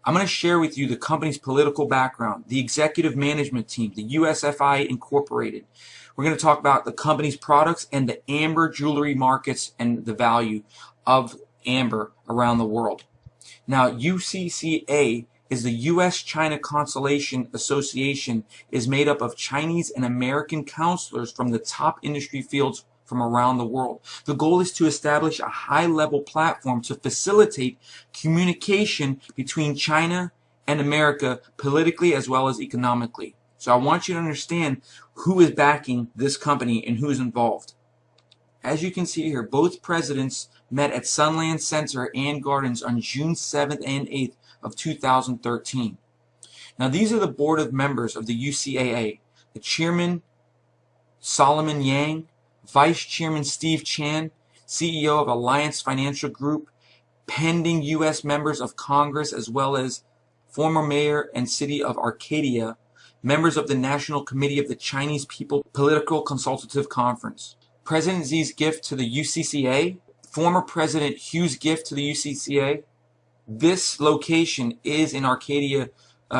I'm going to share with you the company's political background, the executive management team, the USFIA Incorporated. We're going to talk about the company's products and the amber jewelry markets and the value of amber around the world. Now, UCCA is the U.S.-China Constellation Association, is made up of Chinese and American counselors from the top industry fields from around the world. The goal is to establish a high-level platform to facilitate communication between China and America politically as well as economically. So I want you to understand who is backing this company and who is involved. As you can see here, both presidents met at Sunland Center and Gardens on June 7th and 8th of 2013. Now these are the board of members of the UCAA. The chairman, Solomon Yang, Vice Chairman Steve Chen, CEO of Alliance Financial Group, pending U.S. members of Congress as well as former mayor and city of Arcadia, members of the National Committee of the Chinese People Political Consultative Conference. President Xi's gift to the UCCA, former President Hu's gift to the UCCA. This location is in Arcadia,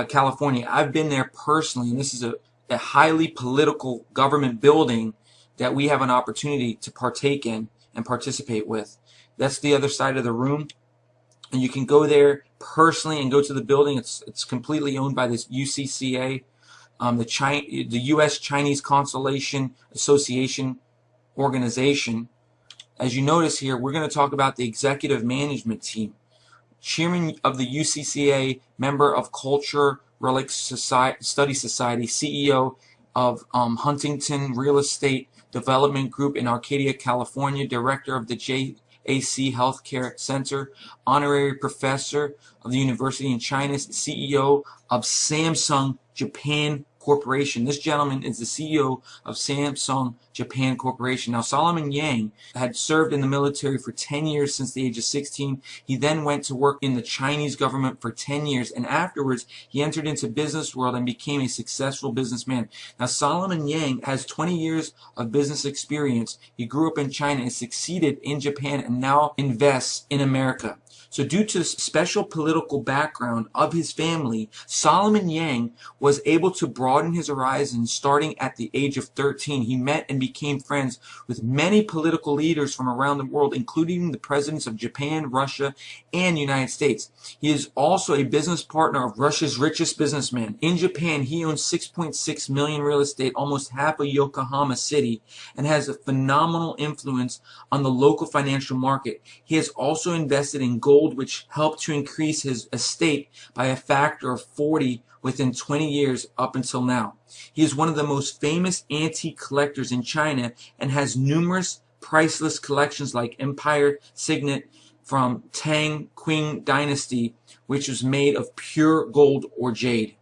California. I've been there personally, and this is a highly political government building that we have an opportunity to partake in and participate with. That's the other side of the room. And you can go there personally and go to the building. It's completely owned by this UCCA, the U.S. Chinese Constellation Association organization. As you notice here, we're going to talk about the executive management team. Chairman of the UCCA, member of Culture Relic Study Society, CEO of Huntington Real Estate Development Group in Arcadia, California, director of the JAC Healthcare Center, honorary professor of the University in China, CEO of Samsung Japan Corporation. This gentleman is the CEO of Samsung Japan Corporation. Now, Solomon Yang had served in the military for 10 years since the age of 16. He then went to work in the Chinese government for 10 years, and afterwards he entered into business world and became a successful businessman. Now, Solomon Yang has 20 years of business experience. He grew up in China and succeeded in Japan and now invests in America. So due to the special political background of his family, Solomon Yang was able to broaden his horizons starting at the age of 13. He met and became friends with many political leaders from around the world, including the presidents of Japan, Russia, and the United States. He is also a business partner of Russia's richest businessman. In Japan, he owns 6.6 million real estate, almost half of Yokohama City, and has a phenomenal influence on the local financial market. He has also invested in gold, which helped to increase his estate by a factor of 40 within 20 years up until now. He is one of the most famous antique collectors in China and has numerous priceless collections like Empire Signet from Tang Qing Dynasty, which was made of pure gold or jade.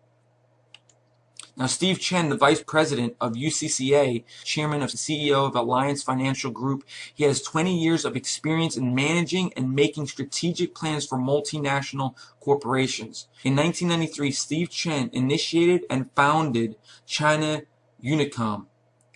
Now, Steve Chen, the Vice President of UCCA, Chairman and CEO of Alliance Financial Group, he has 20 years of experience in managing and making strategic plans for multinational corporations. In 1993, Steve Chen initiated and founded China Unicom.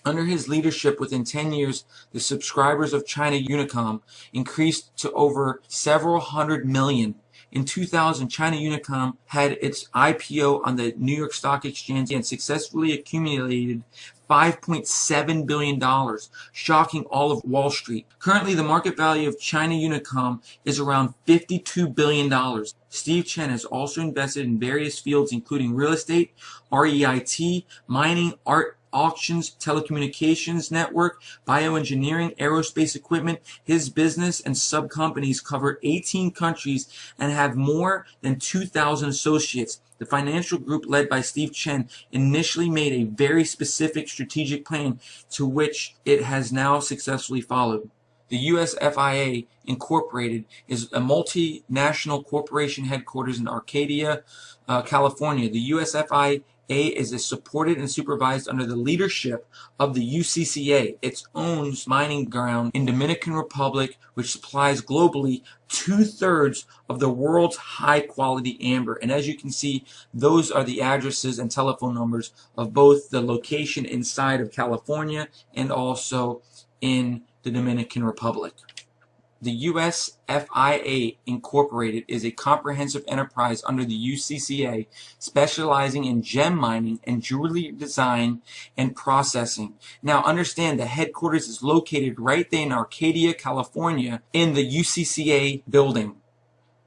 Under his leadership, within 10 years, the subscribers of China Unicom increased to over several hundred million. In 2000, China Unicom had its IPO on the New York Stock Exchange and successfully accumulated $5.7 billion, shocking all of Wall Street. Currently, the market value of China Unicom is around $52 billion. Steve Chen has also invested in various fields including real estate, REIT, mining, art, auctions, telecommunications network, bioengineering, aerospace equipment. His business and sub-companies cover 18 countries and have more than 2,000 associates. The financial group led by Steve Chen initially made a very specific strategic plan to which it has now successfully followed. The USFIA Incorporated is a multinational corporation headquarters in Arcadia, California. The USFIA is supported and supervised under the leadership of the UCCA. It owns mining ground in Dominican Republic, which supplies globally 2/3 of the world's high-quality amber. And as you can see, those are the addresses and telephone numbers of both the location inside of California and also in the Dominican Republic. The USFIA Incorporated is a comprehensive enterprise under the UCCA specializing in gem mining and jewelry design and processing. Now understand the headquarters is located right there in Arcadia, California in the UCCA building.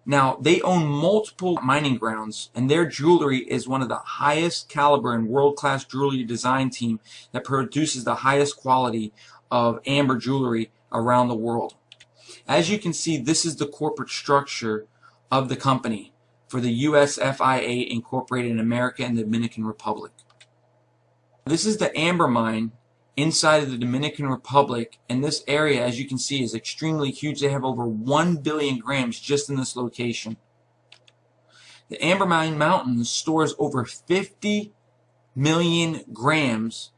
Now, they own multiple mining grounds, and their jewelry is one of the highest caliber and world-class jewelry design team that produces the highest quality of amber jewelry around the world. As you can see, this is the corporate structure of the company for the USFIA Incorporated in America and the Dominican Republic. This is the amber mine inside of the Dominican Republic, and this area, as you can see, is extremely huge. They have over 1 billion grams just in this location. The Amber Mine Mountains stores over 50 million grams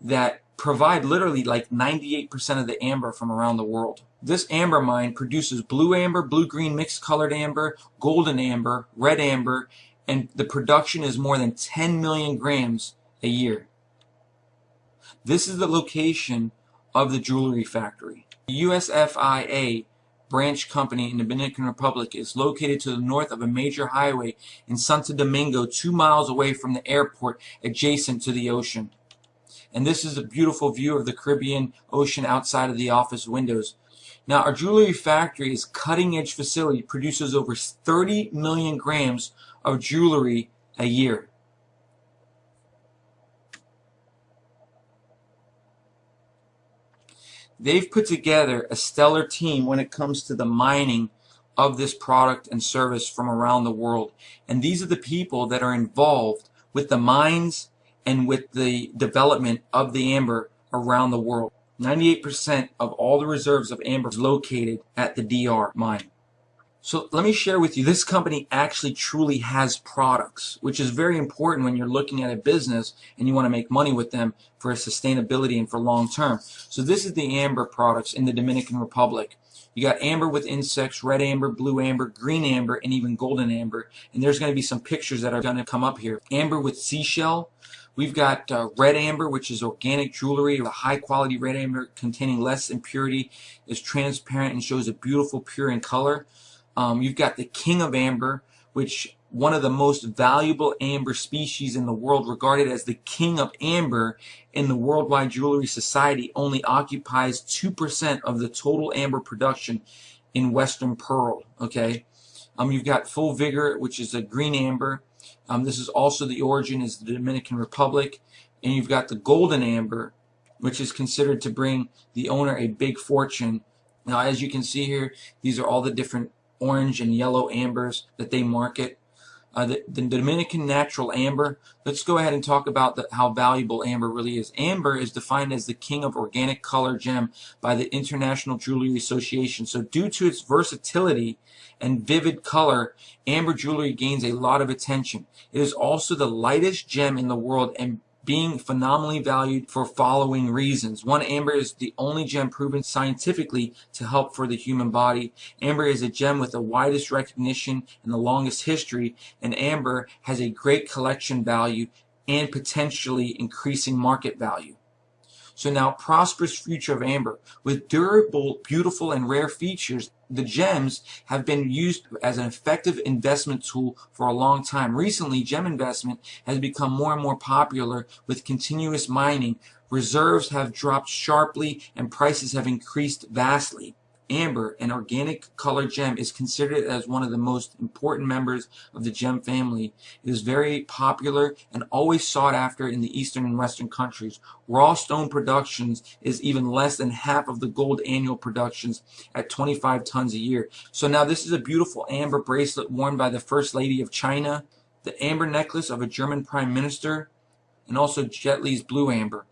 that provide literally like 98% of the amber from around the world. This amber mine produces blue amber, blue-green mixed colored amber, golden amber, red amber, and the production is more than 10 million grams a year. This is the location of the jewelry factory. The USFIA branch company in the Dominican Republic is located to the north of a major highway in Santo Domingo, 2 miles away from the airport adjacent to the ocean. And this is a beautiful view of the Caribbean Ocean outside of the office windows. Now, our jewelry factory is cutting-edge facility, produces over 30 million grams of jewelry a year. They've put together a stellar team when it comes to the mining of this product and service from around the world. And these are the people that are involved with the mines and with the development of the amber around the world. 98% of all the reserves of amber is located at the DR mine. So let me share with you, this company actually truly has products, which is very important when you're looking at a business and you want to make money with them for sustainability and for long term. So this is the amber products in the Dominican Republic. You got amber with insects, red amber, blue amber, green amber, and even golden amber. And there's going to be some pictures that are going to come up here. Amber with seashell. We've got red amber, which is organic jewelry. A high quality red amber containing less impurity, is transparent and shows a beautiful pure in color. You've got the king of amber, which one of the most valuable amber species in the world, regarded as the king of amber in the Worldwide Jewelry Society, only occupies 2% of the total amber production in Western Pearl. Okay, you've got full vigor, which is a green amber. This is also the origin is the Dominican Republic, and you've got the golden amber, which is considered to bring the owner a big fortune. Now, as you can see here, these are all the different orange and yellow ambers that they market. The Dominican natural amber. Let's go ahead and talk about how valuable amber really is. Amber is defined as the king of organic color gem by the International Jewelry Association. So due to its versatility and vivid color, amber jewelry gains a lot of attention. It is also the lightest gem in the world and being phenomenally valued for following reasons. One, amber is the only gem proven scientifically to help for the human body. Amber is a gem with the widest recognition and the longest history, and amber has a great collection value and potentially increasing market value. So now, prosperous future of amber. With durable, beautiful, and rare features, the gems have been used as an effective investment tool for a long time. Recently, gem investment has become more and more popular with continuous mining. Reserves have dropped sharply and prices have increased vastly. Amber, an organic color gem, is considered as one of the most important members of the gem family. It is very popular and always sought after in the Eastern and Western countries. Raw stone productions is even less than half of the gold annual productions at 25 tons a year. So now this is a beautiful amber bracelet worn by the First Lady of China, the amber necklace of a German Prime Minister, and also Jet Li's blue amber.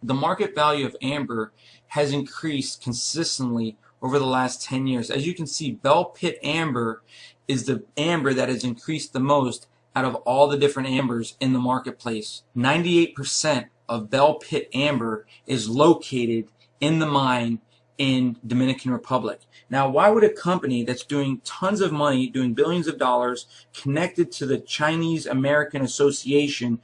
The market value of amber has increased consistently over the last 10 years. As you can see, Bell Pit amber is the amber that has increased the most out of all the different ambers in the marketplace. 98% of Bell Pit amber is located in the mine in Dominican Republic. Now, why would a company that's doing tons of money, doing billions of dollars, connected to the Chinese American Association,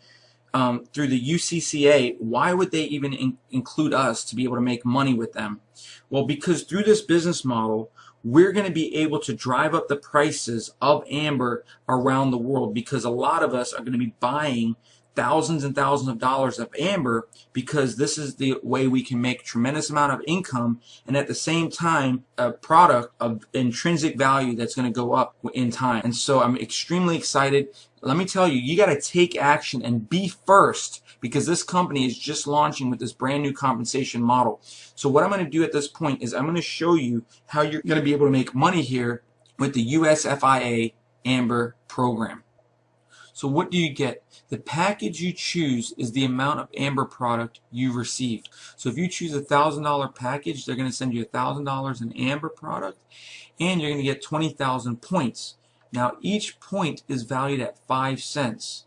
through the UCCA, why would they even include us to be able to make money with them? Well, because through this business model, we're going to be able to drive up the prices of amber around the world, because a lot of us are going to be buying thousands and thousands of dollars of amber, because this is the way we can make a tremendous amount of income, and at the same time a product of intrinsic value that's going to go up in time. And so I'm extremely excited. Let me tell you, you got to take action and be first, because this company is just launching with this brand new compensation model. So what I'm going to do at this point is I'm going to show you how you're going to be able to make money here with the USFIA Amber program. So what do you get? The package you choose is the amount of amber product you receive. So if you choose a $1,000 package, they're going to send you $1,000 in amber product, and you're going to get 20,000 points. Now each point is valued at 5 cents.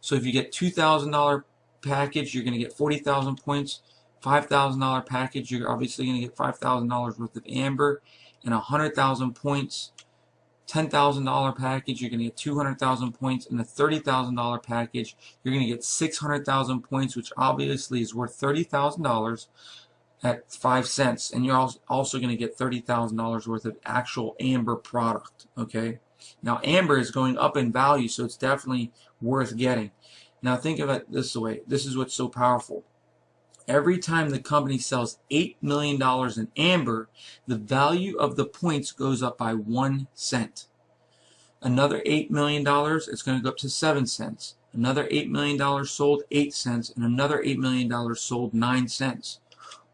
So if you get $2,000 package, you're going to get 40,000 points. $5,000 package, you're obviously going to get $5,000 worth of amber and 100,000 points. $10,000 package, you're going to get 200,000 points, and a $30,000 package, you're going to get 600,000 points, which obviously is worth $30,000 at 5 cents, and you're also going to get $30,000 worth of actual amber product. Okay, now amber is going up in value, so it's definitely worth getting. Now think of it this way. This is what's so powerful. Every time the company sells $8 million in amber, the value of the points goes up by 1 cent. Another $8 million, it's going to go up to 7 cents. Another $8 million sold 8 cents, and another $8 million sold 9 cents.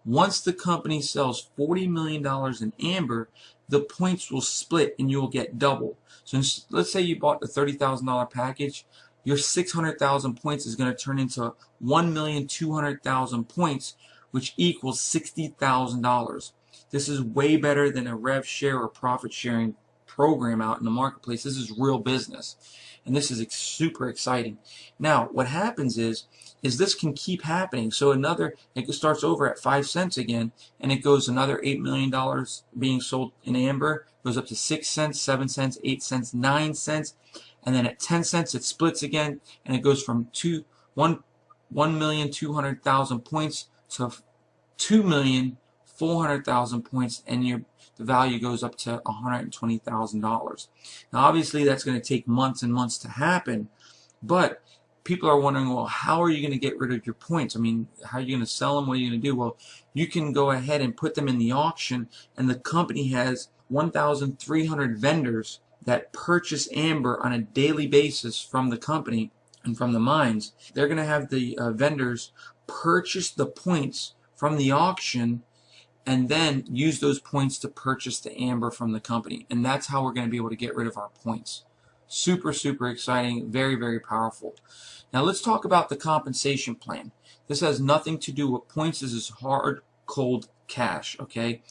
Once the company sells $40 million in amber, the points will split and you will get double. So let's say you bought the $30,000 package. Your 600,000 points is going to turn into 1,200,000 points, which equals $60,000. This is way better than a rev share or profit sharing program out in the marketplace. This is real business, and this is super exciting. Now, what happens is this can keep happening. So it starts over at 5 cents again, and it goes another $8 million being sold in amber, goes up to 6 cents, 7 cents, 8 cents, 9 cents. And then at 10 cents it splits again, and it goes from 1,200,000 points to 2,400,000 points, and the value goes up to $120,000. Now obviously that's going to take months and months to happen, but people are wondering, well, how are you going to get rid of your points? I mean, how are you going to sell them? What are you going to do? Well, you can go ahead and put them in the auction, and the company has 1,300 vendors that purchase amber on a daily basis from the company and from the mines. They're going to have the vendors purchase the points from the auction and then use those points to purchase the amber from the company. And that's how we're going to be able to get rid of our points. Super, super exciting. Very, very powerful. Now let's talk about the compensation plan. This has nothing to do with points. This is hard, cold cash. Okay.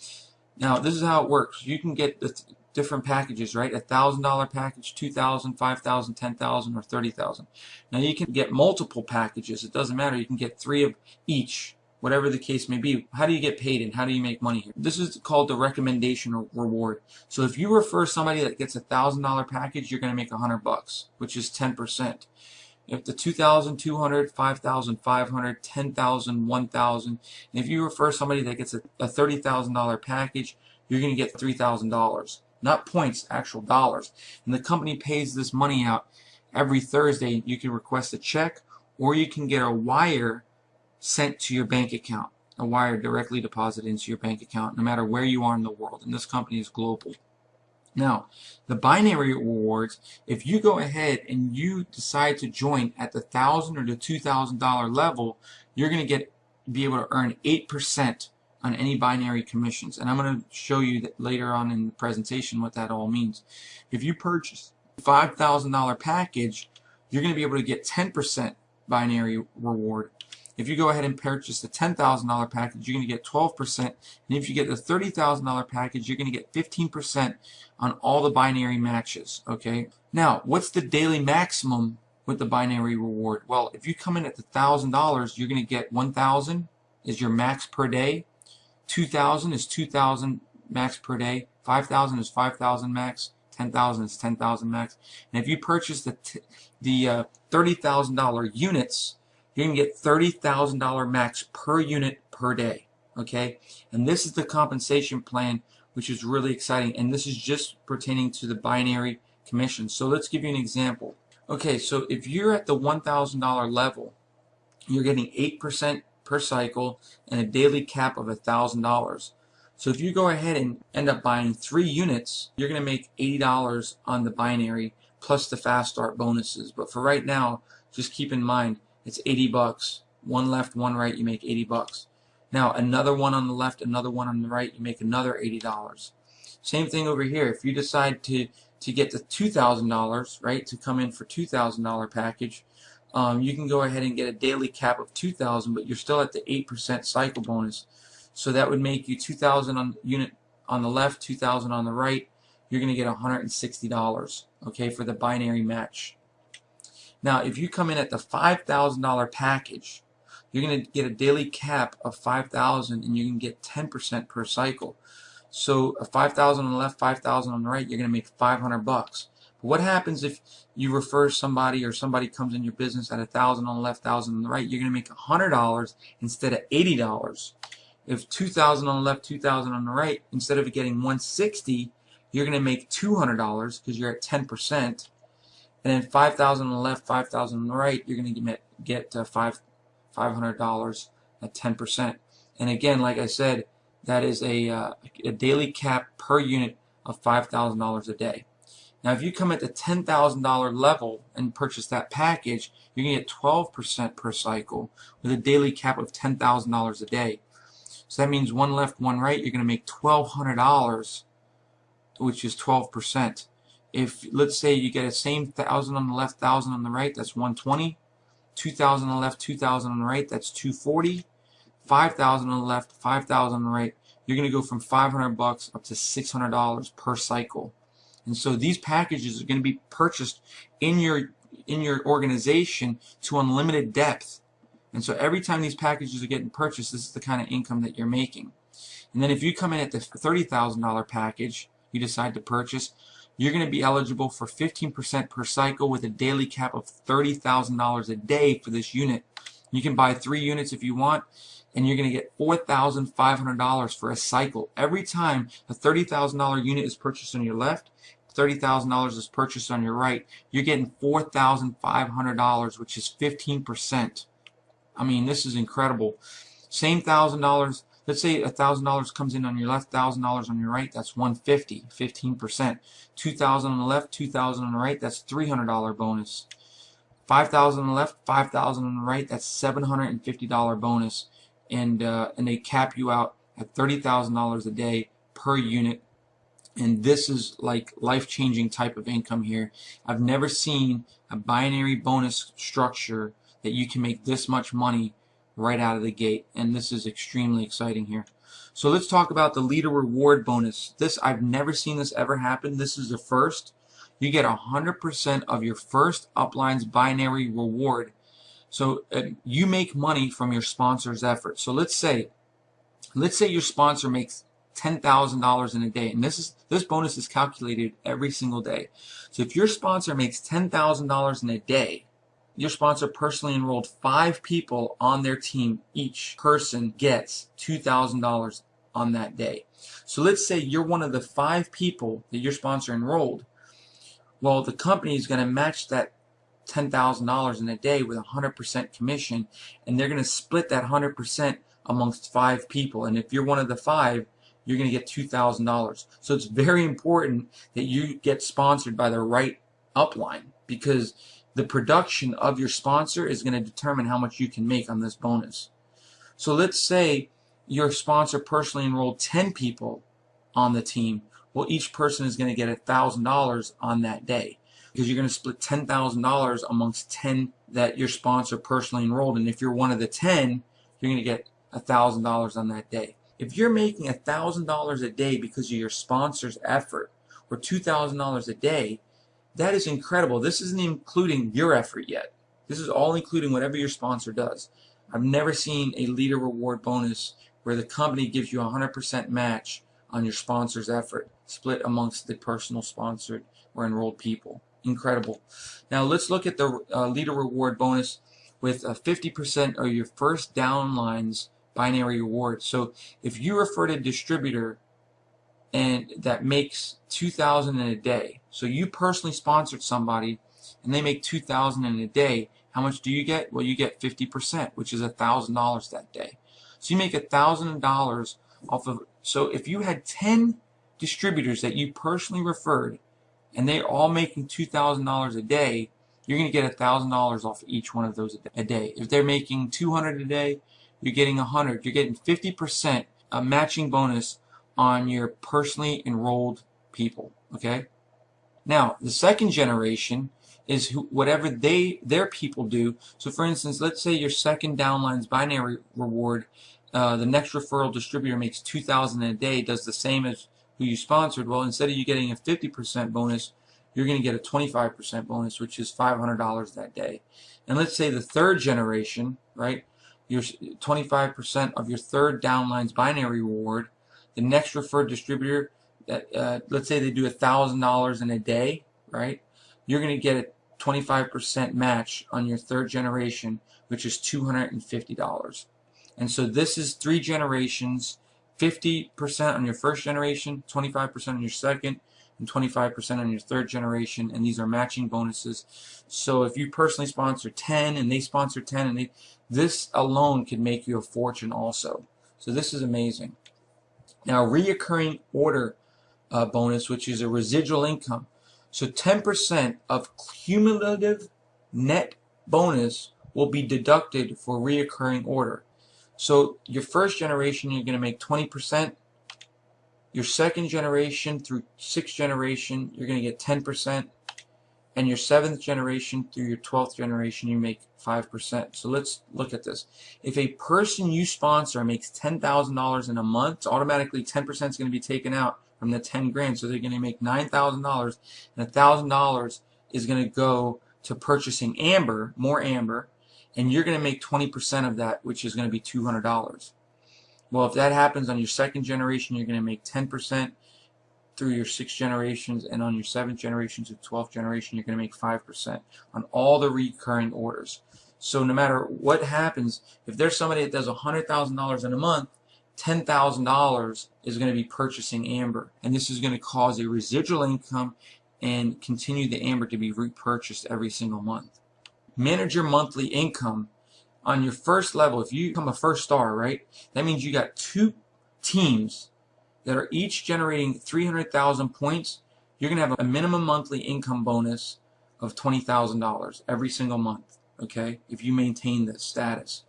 Now this is how it works. You can get the different packages, right? $1,000 package, 2,000, 5,000, 10,000, or 30,000. Now you can get multiple packages. It doesn't matter. You can get 3 of each, whatever the case may be. How do you get paid and how do you make money here? This is called the recommendation reward. So if you refer somebody that gets a $1,000 package, you're going to make $100, which is 10%. If the 2,200, 5,500, 10,000, 1,000, if you refer somebody that gets a $30,000 package, you're going to get $3,000. Not points, actual dollars. And the company pays this money out every Thursday. You can request a check, or you can get a wire sent to your bank account. A wire directly deposited into your bank account, no matter where you are in the world. And this company is global. Now, the binary rewards, if you go ahead and you decide to join at the $1,000 or the $2,000 level, you're going to be able to earn 8% on any binary commissions. And I'm going to show you that later on in the presentation what that all means. If you purchase a $5,000 package, you're going to be able to get 10% binary reward. If you go ahead and purchase the $10,000 package, you're going to get 12%. And if you get the $30,000 package, you're going to get 15% on all the binary matches. Okay. Now, what's the daily maximum with the binary reward? Well, if you come in at the $1,000, you're going to get 1,000 is your max per day. 2,000 is 2,000 max per day. 5,000 is 5,000 max. 10,000 is 10,000 max. And if you purchase the $30,000 units, you're going to get $30,000 max per unit per day. Okay, and this is the compensation plan, which is really exciting, and this is just pertaining to the binary commission. So let's give you an example. Okay, so if you're at the $1,000 level, you're getting 8% per cycle and a daily cap of $1,000. So if you go ahead and end up buying 3 units, you're going to make $80 on the binary plus the fast start bonuses. But for right now, just keep in mind it's 80 bucks. One left, one right, you make 80 bucks. Now another one on the left, another one on the right, you make another $80. Same thing over here. If you decide to get the $2,000, right, to come in for $2,000 package, you can go ahead and get a daily cap of $2,000, but you're still at the 8% cycle bonus. So that would make you $2,000 on unit on the left, $2,000 on the right. You're going to get $160, okay, for the binary match. Now, if you come in at the $5,000 package, you're going to get a daily cap of $5,000, and you can get 10% per cycle. So a $5,000 on the left, $5,000 on the right, you're going to make 500 bucks. But what happens if you refer somebody or somebody comes in your business at $1,000 on the left, $1,000 on the right? You're going to make $100 instead of $80. If $2,000 on the left, $2,000 on the right, instead of getting $160, you're going to make $200 because you're at 10%. And then $5,000 on the left, $5,000 on the right, you're going to get $500 at 10%. And again, like I said, that is a daily cap per unit of $5,000 a day. Now, if you come at the $10,000 level and purchase that package, you're going to get 12% per cycle with a daily cap of $10,000 a day. So that means one left, one right, you're going to make $1,200, which is 12%. If, let's say, you get a same 1,000 on the left, 1,000 on the right, that's 120. 2,000 on the left, 2,000 on the right, that's 240. 5,000 on the left, 5,000 on the right, you're going to go from 500 bucks up to $600 per cycle. And so these packages are going to be purchased in your organization to unlimited depth. And so every time these packages are getting purchased, this is the kind of income that you're making. And then if you come in at the $30,000 package you decide to purchase, you're going to be eligible for 15% per cycle with a daily cap of $30,000 a day for this unit. You can buy 3 units if you want, and you're going to get $4,500 for a cycle. Every time a $30,000 unit is purchased on your left, $30,000 is purchased on your right, you're getting $4,500, which is 15%. I mean, this is incredible. Same $1,000. Let's say $1,000 comes in on your left, $1,000 on your right. That's $150, 15%. $2,000 on the left, $2,000 on the right. That's $300 bonus. $5,000 on the left, $5,000 on the right. That's $750 bonus. And they cap you out at $30,000 a day per unit. And this is like life-changing type of income here. I've never seen a binary bonus structure that you can make this much money right out of the gate, and this is extremely exciting here. So let's talk about the leader reward bonus. This, I've never seen this ever happen. This is the first. You get 100% of your first upline's binary reward. So you make money from your sponsor's effort. So let's say your sponsor makes $10,000 in a day, and this bonus is calculated every single day. So if your sponsor makes $10,000 in a day, your sponsor personally enrolled 5 people on their team. Each person gets $2,000 on that day. So let's say you're one of the 5 people that your sponsor enrolled. Well, the company is going to match that $10,000 in a day with 100% commission, and they're going to split that 100% amongst 5 people. And if you're one of the 5, you're going to get $2,000. So it's very important that you get sponsored by the right upline, because the production of your sponsor is going to determine how much you can make on this bonus. So let's say your sponsor personally enrolled 10 people on the team. Well, each person is going to get $1,000 on that day, because you're going to split $10,000 amongst 10 that your sponsor personally enrolled. And if you're one of the 10, you're going to get $1,000 on that day. If you're making $1,000 a day because of your sponsor's effort, or $2,000 a day, that is incredible. This isn't including your effort yet. This is all including whatever your sponsor does. I've never seen a leader reward bonus where the company gives you 100% match on your sponsor's effort, split amongst the personal sponsored or enrolled people. Incredible. Now let's look at the leader reward bonus with 50% of your first downline's binary reward. So if you refer to a distributor and that makes $2,000 in a day, so you personally sponsored somebody and they make $2,000 in a day, how much do you get? Well, you get 50%, which is $1,000 that day. So you make $1,000 off of. So if you had 10 distributors that you personally referred and they're all making $2,000 a day, you're going to get $1,000 off each one of those a day. If they're making 200 a day, you're getting 100. You're getting 50% a matching bonus on your personally enrolled people. Okay. Now the second generation is whatever their people do. So for instance, let's say your second downline's binary reward, the next referral distributor makes $2,000 a day, does the same as who you sponsored. Well, instead of you getting a 50% bonus, you're going to get a 25% bonus, which is $500 that day. And let's say the third generation, right? Your 25% of your third downline's binary reward, the next referred distributor, that let's say they do $1,000 in a day, right? You're going to get a 25% match on your third generation, which is $250. And so this is 3 generations, 50% on your first generation, 25% on your second, and 25% on your third generation, and these are matching bonuses. So if you personally sponsor 10 and they sponsor 10, and this alone could make you a fortune also. So this is amazing. Now, reoccurring order bonus, which is a residual income. So 10% of cumulative net bonus will be deducted for reoccurring order. So your first generation, you're going to make 20%. Your second generation through 6th generation, you're going to get 10%. And your 7th generation through your 12th generation, you make 5%. So let's look at this. If a person you sponsor makes $10,000 in a month, automatically 10% is going to be taken out from the 10 grand. So they're going to make $9,000, and $1,000 is going to go to purchasing amber, more amber, and you're going to make 20% of that, which is going to be $200. Well, if that happens on your second generation, you're going to make 10% through your 6 generations, and on your 7th generation to 12th generation, you're going to make 5% on all the recurring orders. So no matter what happens, if there's somebody that does $100,000 in a month, $10,000 is going to be purchasing amber, and this is going to cause a residual income and continue the amber to be repurchased every single month. Manager monthly income on your first level. If you become a first star, right, that means you got 2 teams that are each generating 300,000 points. You're going to have a minimum monthly income bonus of $20,000 every single month, okay, if you maintain this status.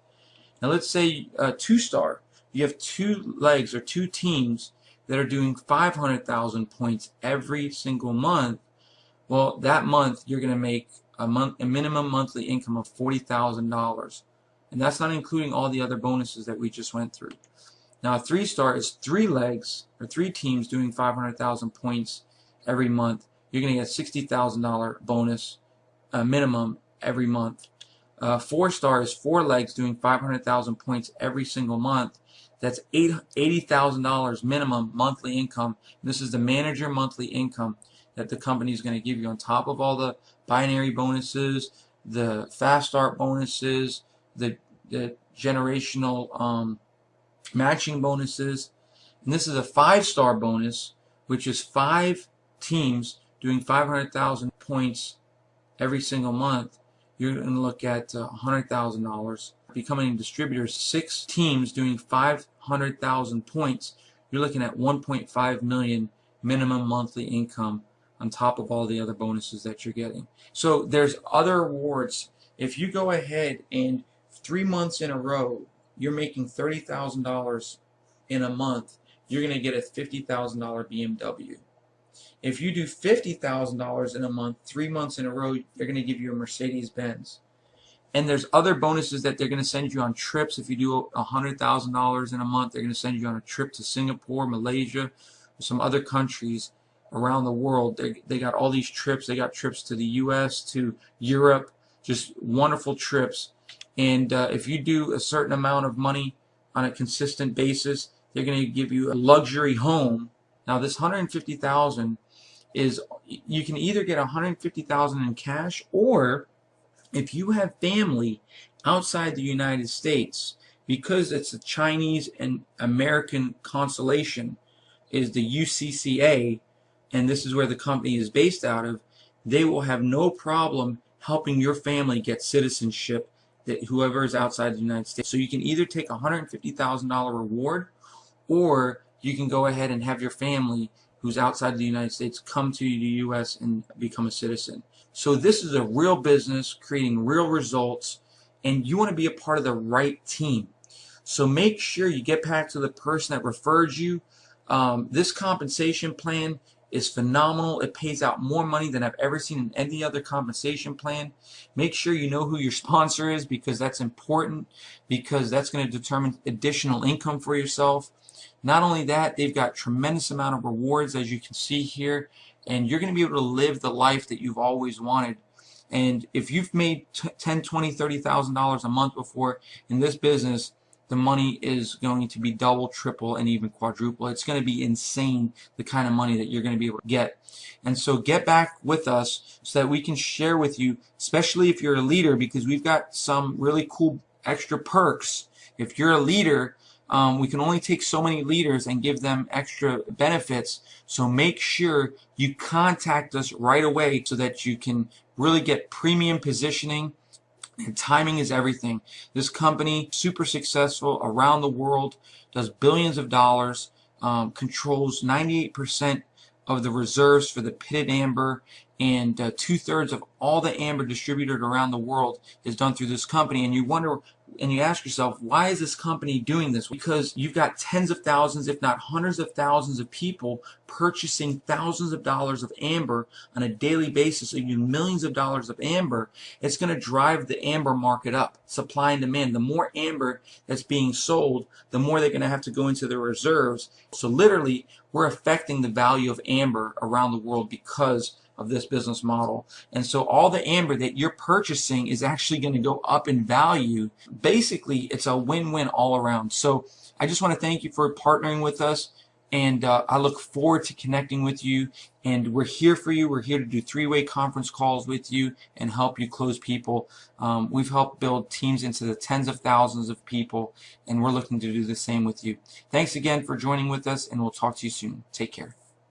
Now let's say 2-star. You have 2 legs or 2 teams that are doing 500,000 points every single month. Well, that month you're going to make a minimum monthly income of $40,000, and that's not including all the other bonuses that we just went through. Now, a 3-star is 3 legs or 3 teams doing 500,000 points every month. You're going to get a $60,000 bonus minimum every month. 4-star is 4 legs doing 500,000 points every single month. That's $80,000 minimum monthly income. And this is the manager monthly income that the company is going to give you on top of all the binary bonuses, the fast start bonuses, the generational matching bonuses. And this is a 5-star bonus, which is 5 teams doing 500,000 points every single month. You're going to look at $100,000. Becoming a distributor, 6 teams doing 500,000 points. You're looking at 1.5 million minimum monthly income on top of all the other bonuses that you're getting. So there's other rewards. If you go ahead and 3 months in a row you're making $30,000 in a month, you're going to get a $50,000 BMW. If you do $50,000 in a month, 3 months in a row, they're going to give you a Mercedes-Benz. And there's other bonuses that they're going to send you on trips. If you do $100,000 in a month, they're going to send you on a trip to Singapore, Malaysia, or some other countries around the world. They got all these trips. They got trips to the U.S., to Europe, just wonderful trips. And if you do a certain amount of money on a consistent basis, they're going to give you a luxury home. Now, this $150,000 is, you can either get $150,000 in cash, or if you have family outside the United States, because it's a Chinese and American constellation, is the UCCA, and this is where the company is based out of, they will have no problem helping your family get citizenship, that whoever is outside the United States. So you can either take a $150,000 reward, or you can go ahead and have your family who's outside the United States come to the U.S. and become a citizen. So this is a real business creating real results, and you want to be a part of the right team. So make sure you get back to the person that referred you. This compensation plan is phenomenal. It pays out more money than I've ever seen in any other compensation plan. Make sure you know who your sponsor is, because that's important, because that's going to determine additional income for yourself. Not only that, they've got tremendous amount of rewards, as you can see here, and you're going to be able to live the life that you've always wanted. And if you've made $10, $20, $30,000 a month before in this business, the money is going to be double, triple, and even quadruple. It's going to be insane, the kind of money that you're going to be able to get. And so get back with us so that we can share with you, especially if you're a leader, because we've got some really cool extra perks. If you're a leader, we can only take so many leaders and give them extra benefits. So make sure you contact us right away so that you can really get premium positioning. And timing is everything. This company, super successful around the world, does billions of dollars, controls 98% of the reserves for the pitted amber, and 2/3 of all the amber distributed around the world is done through this company. And you wonder, and you ask yourself, why is this company doing this? Because you've got tens of thousands, if not hundreds of thousands of people purchasing thousands of dollars of amber on a daily basis, even millions of dollars of amber. It's going to drive the amber market up, supply and demand. The more amber that's being sold, the more they're going to have to go into their reserves. So literally, we're affecting the value of amber around the world because of this business model. And so all the amber that you're purchasing is actually going to go up in value. Basically, it's a win-win all around. So I just want to thank you for partnering with us, and I look forward to connecting with you. And we're here for you. We're here to do three-way conference calls with you and help you close people. We've helped build teams into the tens of thousands of people, and we're looking to do the same with you. Thanks again for joining with us, and we'll talk to you soon. Take care.